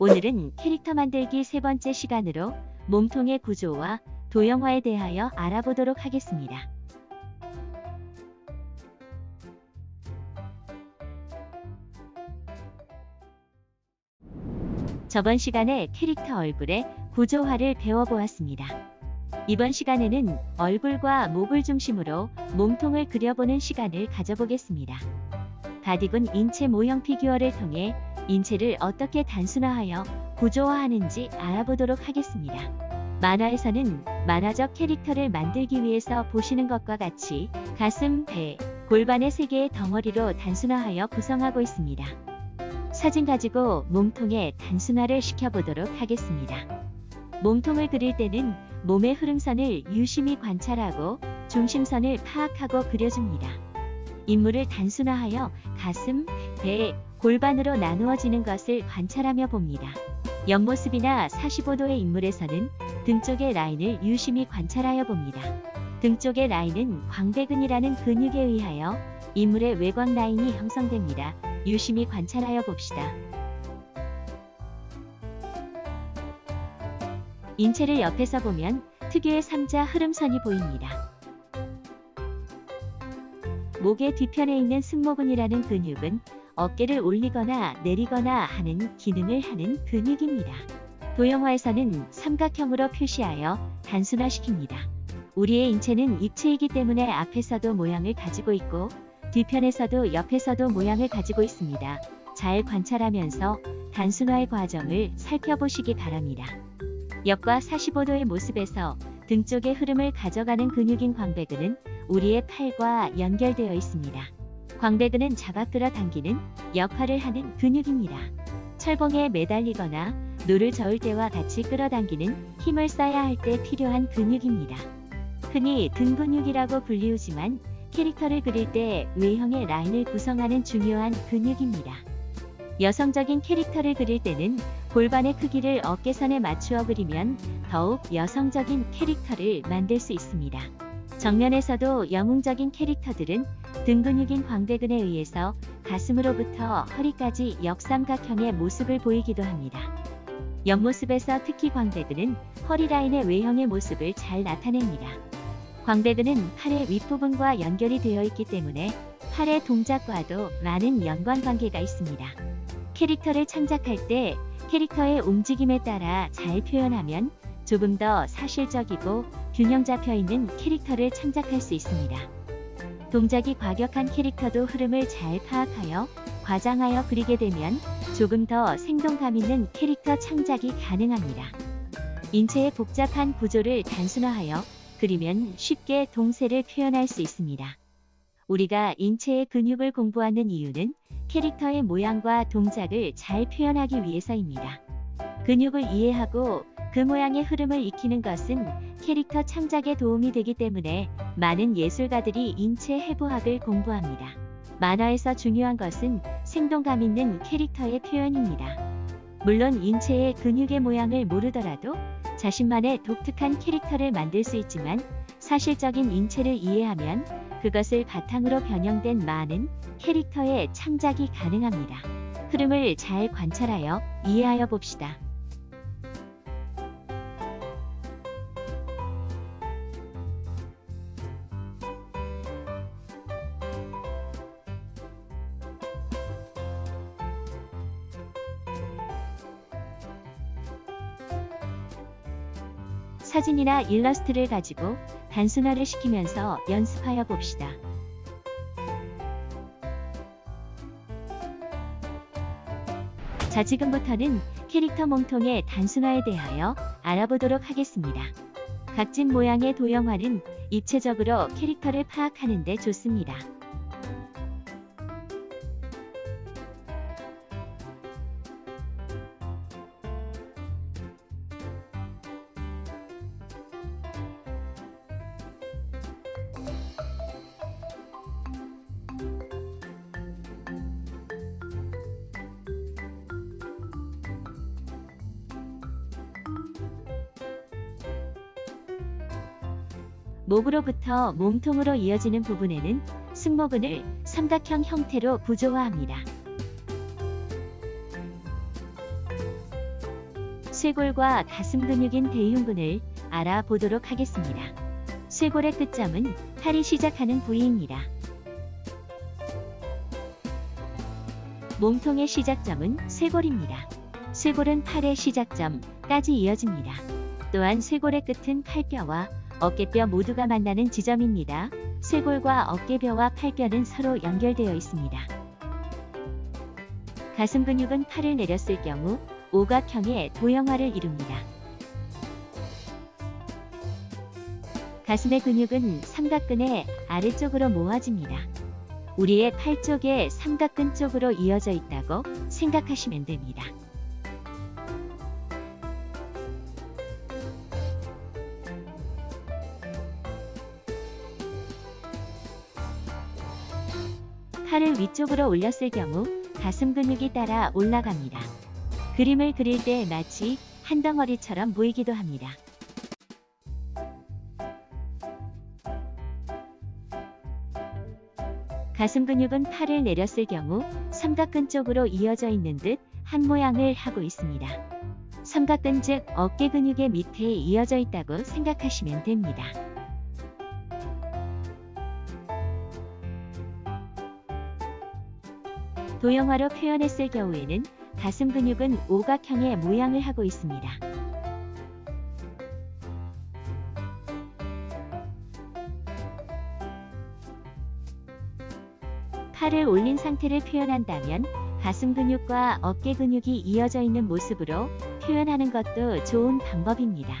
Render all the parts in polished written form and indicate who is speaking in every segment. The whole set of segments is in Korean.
Speaker 1: 오늘은 캐릭터 만들기 세 번째 시간으로 몸통의 구조와 도형화에 대하여 알아보도록 하겠습니다. 저번 시간에 캐릭터 얼굴의 구조화를 배워보았습니다. 이번 시간에는 얼굴과 목을 중심으로 몸통을 그려보는 시간을 가져보겠습니다. 바디군 인체 모형 피규어를 통해 인체를 어떻게 단순화하여 구조화하는지 알아보도록 하겠습니다. 만화에서는 만화적 캐릭터를 만들기 위해서 보시는 것과 같이 가슴, 배, 골반의 세 개의 덩어리로 단순화하여 구성하고 있습니다. 사진 가지고 몸통의 단순화를 시켜보도록 하겠습니다. 몸통을 그릴 때는 몸의 흐름선을 유심히 관찰하고 중심선을 파악하고 그려줍니다. 인물을 단순화하여 가슴, 배, 골반으로 나누어지는 것을 관찰하며 봅니다. 옆모습이나 45도의 인물에서는 등 쪽의 라인을 유심히 관찰하여 봅니다. 등 쪽의 라인은 광배근이라는 근육에 의하여 인물의 외곽 라인이 형성됩니다. 유심히 관찰하여 봅시다. 인체를 옆에서 보면 특유의 삼자 흐름선이 보입니다. 목의 뒤편에 있는 승모근이라는 근육은 어깨를 올리거나 내리거나 하는 기능을 하는 근육입니다. 도형화에서는 삼각형으로 표시하여 단순화시킵니다. 우리의 인체는 입체이기 때문에 앞에서도 모양을 가지고 있고 뒤편에서도 옆에서도 모양을 가지고 있습니다. 잘 관찰하면서 단순화의 과정을 살펴보시기 바랍니다. 옆과 45도의 모습에서 등 쪽의 흐름을 가져가는 근육인 광배근은 우리의 팔과 연결되어 있습니다. 광배근은 잡아 끌어당기는 역할을 하는 근육입니다. 철봉에 매달리거나 노를 저을 때와 같이 끌어당기는 힘을 써야 할 때 필요한 근육입니다. 흔히 등 근육이라고 불리우지만 캐릭터를 그릴 때 외형의 라인을 구성하는 중요한 근육입니다. 여성적인 캐릭터를 그릴 때는 골반의 크기를 어깨선에 맞추어 그리면 더욱 여성적인 캐릭터를 만들 수 있습니다. 정면에서도 영웅적인 캐릭터들은 등 근육인 광배근에 의해서 가슴으로부터 허리까지 역삼각형의 모습을 보이기도 합니다. 옆모습에서 특히 광배근은 허리 라인의 외형의 모습을 잘 나타냅니다. 광배근은 팔의 윗부분과 연결이 되어 있기 때문에 팔의 동작과도 많은 연관관계가 있습니다. 캐릭터를 창작할 때 캐릭터의 움직임에 따라 잘 표현하면 조금 더 사실적이고 균형 잡혀 있는 캐릭터를 창작할 수 있습니다. 동작이 과격한 캐릭터도 흐름을 잘 파악하여 과장하여 그리게 되면 조금 더 생동감 있는 캐릭터 창작이 가능합니다. 인체의 복잡한 구조를 단순화하여 그리면 쉽게 동세를 표현할 수 있습니다. 우리가 인체의 근육을 공부하는 이유는 캐릭터의 모양과 동작을 잘 표현하기 위해서입니다. 근육을 이해하고 그 모양의 흐름을 익히는 것은 캐릭터 창작에 도움이 되기 때문에 많은 예술가들이 인체 해부학을 공부합니다. 만화에서 중요한 것은 생동감 있는 캐릭터의 표현입니다. 물론 인체의 근육의 모양을 모르더라도 자신만의 독특한 캐릭터를 만들 수 있지만 사실적인 인체를 이해하면 그것을 바탕으로 변형된 많은 캐릭터의 창작이 가능합니다. 흐름을 잘 관찰하여 이해하여 봅시다. 사진이나 일러스트를 가지고 단순화를 시키면서 연습하여 봅시다. 자, 지금부터는 캐릭터 몸통의 단순화에 대하여 알아보도록 하겠습니다. 각진 모양의 도형화는 입체적으로 캐릭터를 파악하는 데 좋습니다. 목으로부터 몸통으로 이어지는 부분에는 승모근을 삼각형 형태로 구조화합니다. 쇄골과 가슴 근육인 대흉근을 알아보도록 하겠습니다. 쇄골의 끝점은 팔이 시작하는 부위입니다. 몸통의 시작점은 쇄골입니다. 쇄골은 팔의 시작점까지 이어집니다. 또한 쇄골의 끝은 팔뼈와 어깨뼈 모두가 만나는 지점입니다. 쇄골과 어깨뼈와 팔뼈는 서로 연결되어 있습니다. 가슴 근육은 팔을 내렸을 경우 오각형의 도형화를 이룹니다. 가슴의 근육은 삼각근의 아래쪽으로 모아집니다. 우리의 팔 쪽에 삼각근 쪽으로 이어져 있다고 생각하시면 됩니다. 팔을 위쪽으로 올렸을 경우 가슴 근육이 따라 올라갑니다. 그림을 그릴 때 마치 한 덩어리처럼 보이기도 합니다. 가슴 근육은 팔을 내렸을 경우 삼각근 쪽으로 이어져 있는 듯 한 모양을 하고 있습니다. 삼각근 즉 어깨 근육의 밑에 이어져 있다고 생각하시면 됩니다. 도형화로 표현했을 경우에는 가슴 근육은 오각형의 모양을 하고 있습니다. 팔을 올린 상태를 표현한다면 가슴 근육과 어깨 근육이 이어져 있는 모습으로 표현하는 것도 좋은 방법입니다.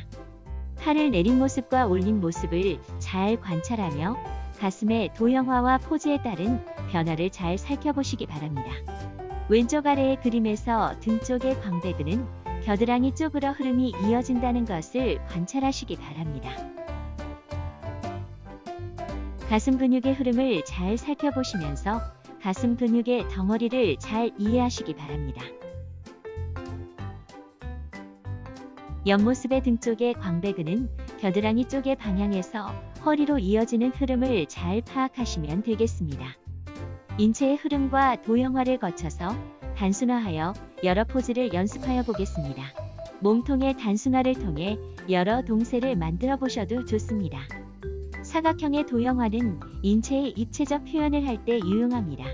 Speaker 1: 팔을 내린 모습과 올린 모습을 잘 관찰하며 가슴의 도형화와 포즈에 따른 변화를 잘 살펴보시기 바랍니다. 왼쪽 아래의 그림에서 등 쪽의 광배근은 겨드랑이 쪽으로 흐름이 이어진다는 것을 관찰하시기 바랍니다. 가슴 근육의 흐름을 잘 살펴보시면서 가슴 근육의 덩어리를 잘 이해하시기 바랍니다. 옆모습의 등 쪽의 광배근은 겨드랑이 쪽의 방향에서 허리로 이어지는 흐름을 잘 파악하시면 되겠습니다. 인체의 흐름과 도형화를 거쳐서 단순화하여 여러 포즈를 연습하여 보겠습니다. 몸통의 단순화를 통해 여러 동세를 만들어 보셔도 좋습니다. 사각형의 도형화는 인체의 입체적 표현을 할 때 유용합니다.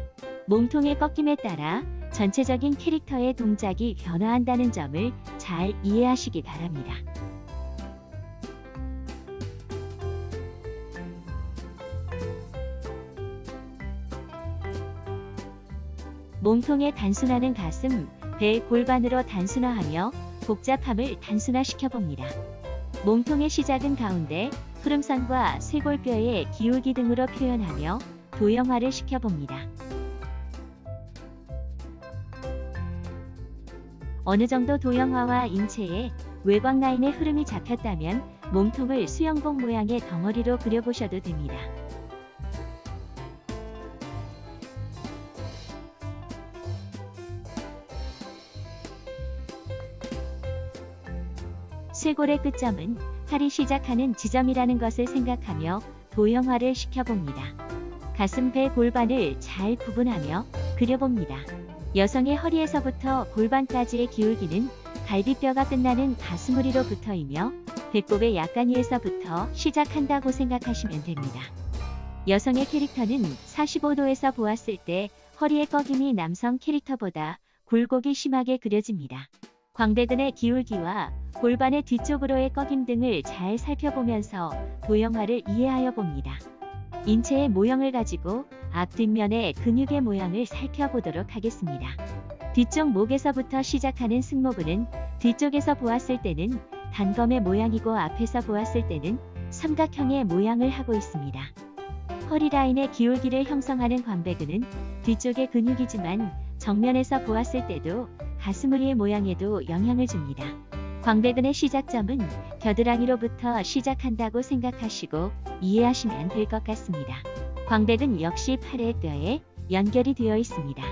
Speaker 1: 몸통의 꺾임에 따라 전체적인 캐릭터의 동작이 변화한다는 점을 잘 이해하시기 바랍니다. 몸통의 단순화는 가슴, 배, 골반으로 단순화하며 복잡함을 단순화시켜 봅니다. 몸통의 시작은 가운데, 흐름선과 쇄골뼈의 기울기 등으로 표현하며 도형화를 시켜봅니다. 어느 정도 도형화와 인체의 외곽 라인의 흐름이 잡혔다면 몸통을 수영복 모양의 덩어리로 그려보셔도 됩니다. 쇄골의 끝점은 팔이 시작하는 지점이라는 것을 생각하며 도형화를 시켜봅니다. 가슴, 배, 골반을 잘 구분하며 그려봅니다. 여성의 허리에서부터 골반까지의 기울기는 갈비뼈가 끝나는 가슴으리로부터이며 배꼽의 약간 위에서부터 시작한다고 생각하시면 됩니다. 여성의 캐릭터는 45도에서 보았을 때 허리의 꺾임이 남성 캐릭터보다 굴곡이 심하게 그려집니다. 광배근의 기울기와 골반의 뒤쪽으로의 꺾임 등을 잘 살펴보면서 도형화를 이해하여 봅니다. 인체의 모형을 가지고 앞 뒷면의 근육의 모양을 살펴보도록 하겠습니다. 뒤쪽 목에서부터 시작하는 승모근은 뒤쪽에서 보았을 때는 단검의 모양이고 앞에서 보았을 때는 삼각형의 모양을 하고 있습니다. 허리 라인의 기울기를 형성하는 광배근은 뒤쪽의 근육이지만 정면에서 보았을 때도 가슴으리의 모양에도 영향을 줍니다. 광배근의 시작점은 겨드랑이로부터 시작한다고 생각하시고 이해하시면 될 것 같습니다. 광배근 역시 팔의 뼈에 연결이 되어 있습니다.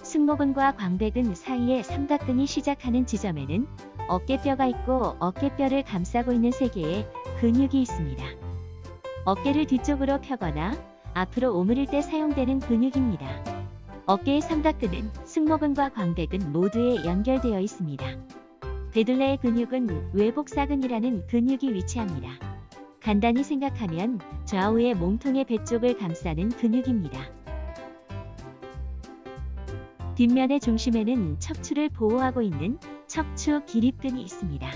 Speaker 1: 승모근과 광배근 사이에 삼각근이 시작하는 지점에는 어깨뼈가 있고 어깨뼈를 감싸고 있는 3개의 근육이 있습니다. 어깨를 뒤쪽으로 펴거나 앞으로 오므릴 때 사용되는 근육입니다. 어깨의 삼각근은 승모근과 광배근 모두에 연결되어 있습니다. 배둘레의 근육은 외복사근이라는 근육이 위치합니다. 간단히 생각하면 좌우의 몸통의 배 쪽을 감싸는 근육입니다. 뒷면의 중심에는 척추를 보호하고 있는 척추 기립근이 있습니다.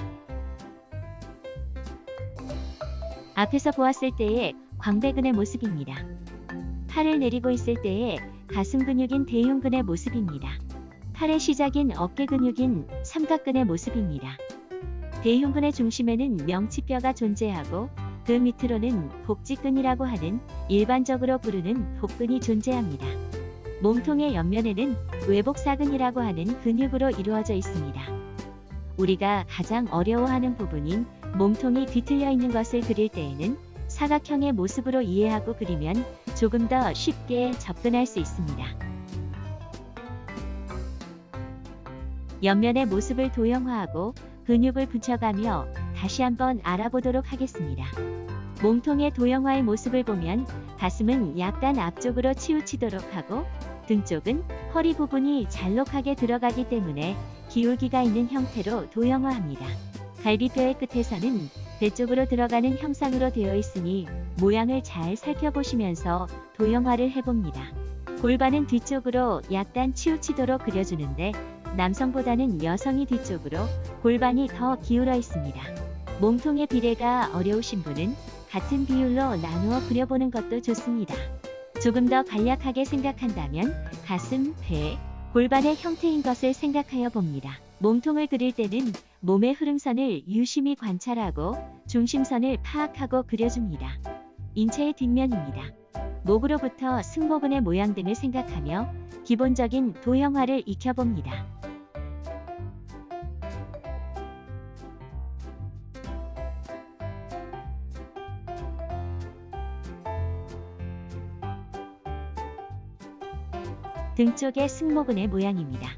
Speaker 1: 앞에서 보았을 때의 광배근의 모습입니다. 팔을 내리고 있을 때의 가슴 근육인 대흉근의 모습입니다. 팔의 시작인 어깨 근육인 삼각근의 모습입니다. 대흉근의 중심에는 명치뼈가 존재하고 그 밑으로는 복직근이라고 하는 일반적으로 부르는 복근이 존재합니다. 몸통의 옆면에는 외복사근이라고 하는 근육으로 이루어져 있습니다. 우리가 가장 어려워하는 부분인 몸통이 뒤틀려 있는 것을 그릴 때에는 사각형의 모습으로 이해하고 그리면 조금 더 쉽게 접근할 수 있습니다. 옆면의 모습을 도형화하고 근육을 붙여가며 다시 한번 알아보도록 하겠습니다. 몸통의 도형화의 모습을 보면 가슴은 약간 앞쪽으로 치우치도록 하고 등 쪽은 허리 부분이 잘록하게 들어가기 때문에 기울기가 있는 형태로 도형화합니다. 갈비뼈의 끝에서는 배 쪽으로 들어가는 형상으로 되어 있으니 모양을 잘 살펴보시면서 도형화를 해봅니다. 골반은 뒤쪽으로 약간 치우치도록 그려주는데 남성보다는 여성이 뒤쪽으로 골반이 더 기울어 있습니다. 몸통의 비례가 어려우신 분은 같은 비율로 나누어 그려보는 것도 좋습니다. 조금 더 간략하게 생각한다면 가슴, 배, 골반의 형태인 것을 생각하여 봅니다. 몸통을 그릴 때는 몸의 흐름선을 유심히 관찰하고 중심선을 파악하고 그려줍니다. 인체의 뒷면입니다. 목으로부터 승모근의 모양 등을 생각하며 기본적인 도형화를 익혀봅니다. 등 쪽의 승모근의 모양입니다.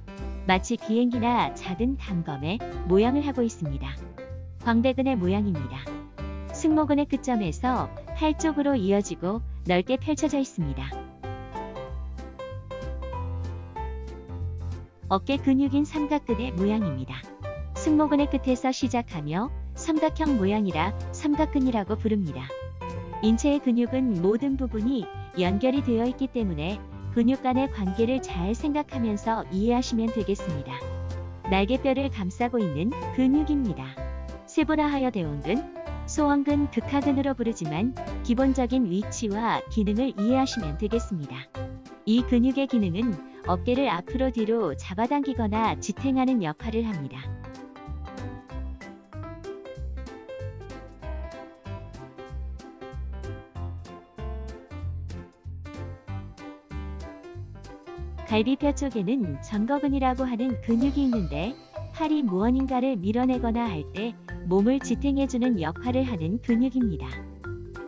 Speaker 1: 마치 비행기나 작은 단검의 모양을 하고 있습니다. 광배근의 모양입니다. 승모근의 끝점에서 팔 쪽으로 이어지고 넓게 펼쳐져 있습니다. 어깨 근육인 삼각근의 모양입니다. 승모근의 끝에서 시작하며 삼각형 모양이라 삼각근이라고 부릅니다. 인체의 근육은 모든 부분이 연결이 되어 있기 때문에 근육 간의 관계를 잘 생각하면서 이해하시면 되겠습니다. 날개뼈를 감싸고 있는 근육입니다. 세분화하여 대원근, 소원근, 극하근으로 부르지만 기본적인 위치와 기능을 이해하시면 되겠습니다. 이 근육의 기능은 어깨를 앞으로 뒤로 잡아당기거나 지탱하는 역할을 합니다. 갈비뼈 쪽에는 전거근이라고 하는 근육이 있는데 팔이 무언인가를 밀어내거나 할 때 몸을 지탱해주는 역할을 하는 근육입니다.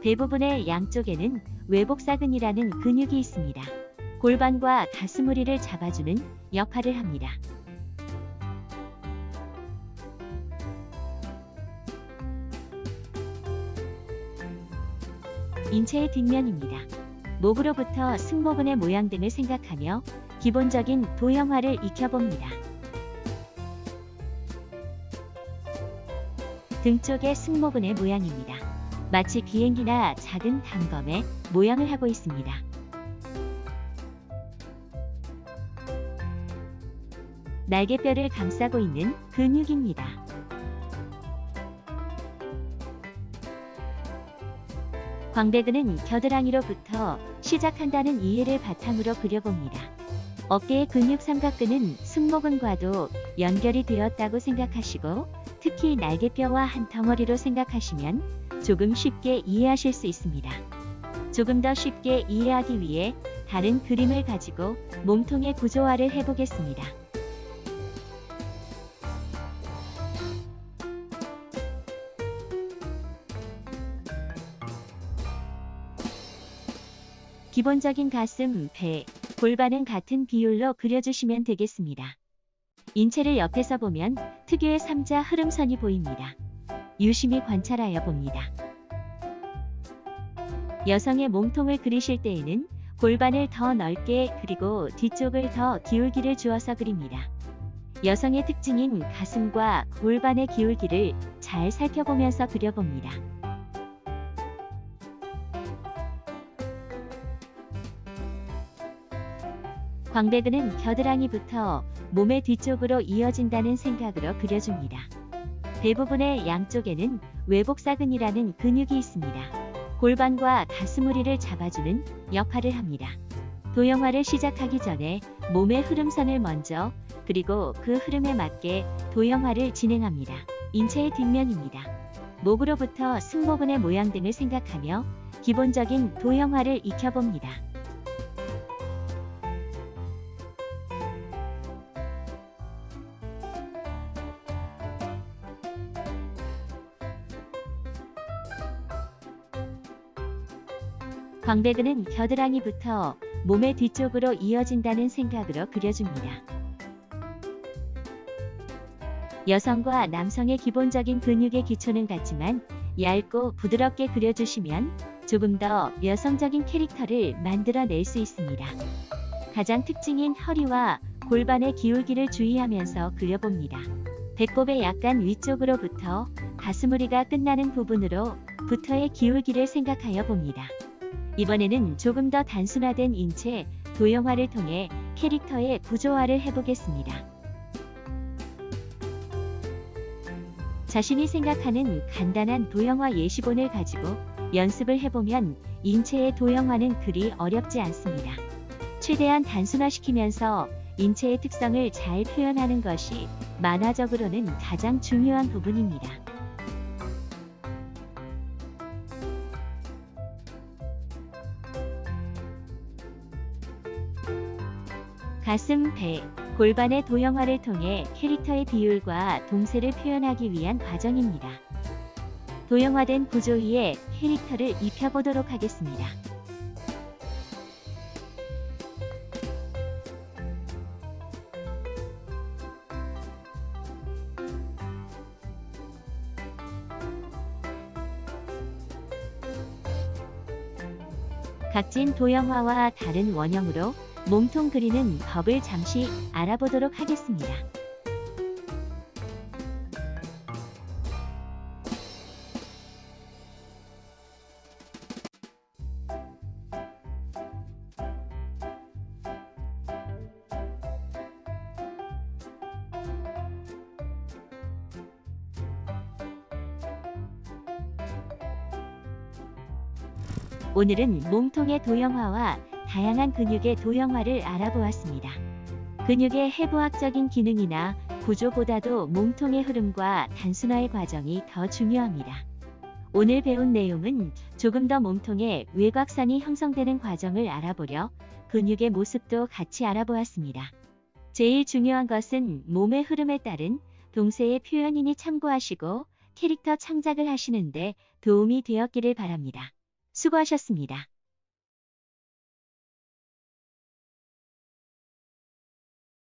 Speaker 1: 배 부분의 양쪽에는 외복사근이라는 근육이 있습니다. 골반과 가슴우리를 잡아주는 역할을 합니다. 인체의 뒷면입니다. 목으로부터 승모근의 모양 등을 생각하며 기본적인 도형화를 익혀봅니다. 등 쪽의 승모근의 모양입니다. 마치 비행기나 작은 단검의 모양을 하고 있습니다. 날개뼈를 감싸고 있는 근육입니다. 광배근은 겨드랑이로부터 시작한다는 이해를 바탕으로 그려봅니다. 어깨의 근육 삼각근은 승모근과도 연결이 되었다고 생각하시고 특히 날개뼈와 한 덩어리로 생각하시면 조금 쉽게 이해하실 수 있습니다. 조금 더 쉽게 이해하기 위해 다른 그림을 가지고 몸통의 구조화를 해보겠습니다. 기본적인 가슴, 배, 골반은 같은 비율로 그려주시면 되겠습니다. 인체를 옆에서 보면 특유의 삼자 흐름선이 보입니다. 유심히 관찰하여 봅니다. 여성의 몸통을 그리실 때에는 골반을 더 넓게 그리고 뒤쪽을 더 기울기를 주어서 그립니다. 여성의 특징인 가슴과 골반의 기울기를 잘 살펴보면서 그려봅니다. 광배근은 겨드랑이부터 몸의 뒤쪽으로 이어진다는 생각으로 그려줍니다. 대부분의 양쪽에는 외복사근이라는 근육이 있습니다. 골반과 가슴우리를 잡아주는 역할을 합니다. 도형화를 시작하기 전에 몸의 흐름선을 먼저 그리고 그 흐름에 맞게 도형화를 진행합니다. 인체의 뒷면입니다. 목으로부터 승모근의 모양 등을 생각하며 기본적인 도형화를 익혀봅니다. 광배근은 겨드랑이부터 몸의 뒤쪽으로 이어진다는 생각으로 그려줍니다. 여성과 남성의 기본적인 근육의 기초는 같지만 얇고 부드럽게 그려주시면 조금 더 여성적인 캐릭터를 만들어낼 수 있습니다. 가장 특징인 허리와 골반의 기울기를 주의하면서 그려봅니다. 배꼽의 약간 위쪽으로부터 가슴우리가 끝나는 부분으로부터의 기울기를 생각하여 봅니다. 이번에는 조금 더 단순화된 인체 도형화를 통해 캐릭터의 구조화를 해보겠습니다. 자신이 생각하는 간단한 도형화 예시본을 가지고 연습을 해보면 인체의 도형화는 그리 어렵지 않습니다. 최대한 단순화시키면서 인체의 특성을 잘 표현하는 것이 만화적으로는 가장 중요한 부분입니다. 가슴, 배, 골반의 도형화를 통해 캐릭터의 비율과 동세를 표현하기 위한 과정입니다. 도형화된 구조 위에 캐릭터를 입혀보도록 하겠습니다. 각진 도형화와 다른 원형으로 몸통 그리는 법을 잠시 알아보도록 하겠습니다. 오늘은 몸통의 도형화와 다양한 근육의 도형화를 알아보았습니다. 근육의 해부학적인 기능이나 구조보다도 몸통의 흐름과 단순화의 과정이 더 중요합니다. 오늘 배운 내용은 조금 더 몸통의 외곽선이 형성되는 과정을 알아보려 근육의 모습도 같이 알아보았습니다. 제일 중요한 것은 몸의 흐름에 따른 동세의 표현이니 참고하시고 캐릭터 창작을 하시는데 도움이 되었기를 바랍니다. 수고하셨습니다.